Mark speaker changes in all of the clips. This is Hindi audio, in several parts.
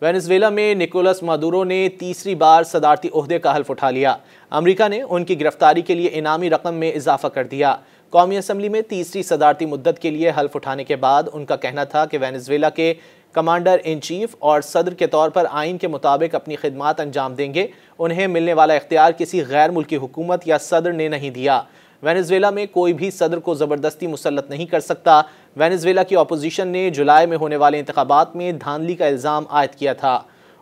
Speaker 1: वेनेजुएला में निकोलस मादुरो ने तीसरी बार सदारती ओहदे का हल्फ उठा लिया। अमेरिका ने उनकी गिरफ्तारी के लिए इनामी रकम में इजाफा कर दिया। कौमी असम्बली में तीसरी सदारती मुद्दत के लिए हल्फ उठाने के बाद उनका कहना था कि वेनेजुएला के कमांडर इन चीफ और सदर के तौर पर आइन के मुताबिक अपनी खिदमात अंजाम देंगे। उन्हें मिलने वाला इख्तियार किसी गैर मुल्की हुकूमत या सदर ने नहीं दिया। वेनेजुएला में कोई भी सदर को ज़बरदस्ती मुसल्लत नहीं कर सकता। वेनेजुएला की अपोजिशन ने जुलाई में होने वाले इंतखाबात में धांधली का इल्ज़ाम आयद किया था।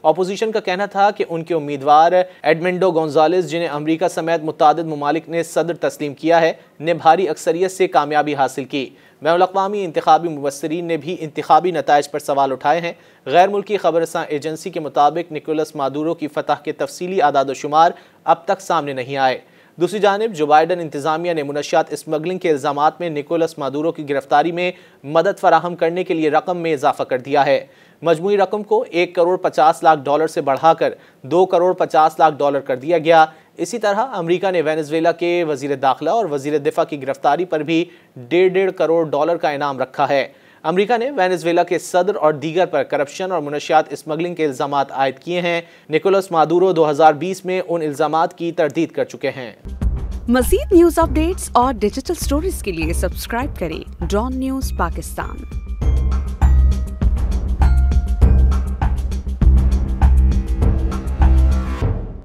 Speaker 1: अपोजिशन का कहना था कि उनके उम्मीदवार एडमंडो गोंजालेस, जिन्हें अमेरिका समेत मुतादिद ममालिक ने सदर तस्लीम किया है, ने भारी अक्सरियत से कामयाबी हासिल की। बैनुल-अक़वामी इंतखाबी मुबस्सिरीन ने भी इंतखाबी नताइज पर सवाल उठाए हैं। गैर मुल्की खबरसां एजेंसी के मुताबिक निकोलस मादुरो की फतह के तफसीली आदाद-ओ-शुमार अब तक सामने नहीं आए। दूसरी जानिब जो बाइडन इंतजामिया ने मुनशियात स्मगलिंग के इल्ज़ामात में निकोलस मादुरो की गिरफ्तारी में मदद फराहम करने के लिए रकम में इजाफा कर दिया है। मजमूई रकम को $1 करोड़ 50 लाख से बढ़ाकर $2 करोड़ 50 लाख कर दिया गया। इसी तरह अमेरिका ने वेनेजुएला के वजीर दाखिला और वजीर दिफा की गिरफ्तारी पर भी $1.5 करोड़ का इनाम रखा है। अमेरिका ने वेनेजुएला के सदर और दीगर पर करप्शन और मुनशियात स्मगलिंग के इल्ज़ामात आयद किए हैं। निकोलस मादुरो 2020 में उन इल्ज़ामात की तरदीद कर चुके हैं।
Speaker 2: मज़ीद न्यूज़ अपडेट्स और डिजिटल स्टोरीज के लिए सब्सक्राइब करें डॉन न्यूज़ पाकिस्तान।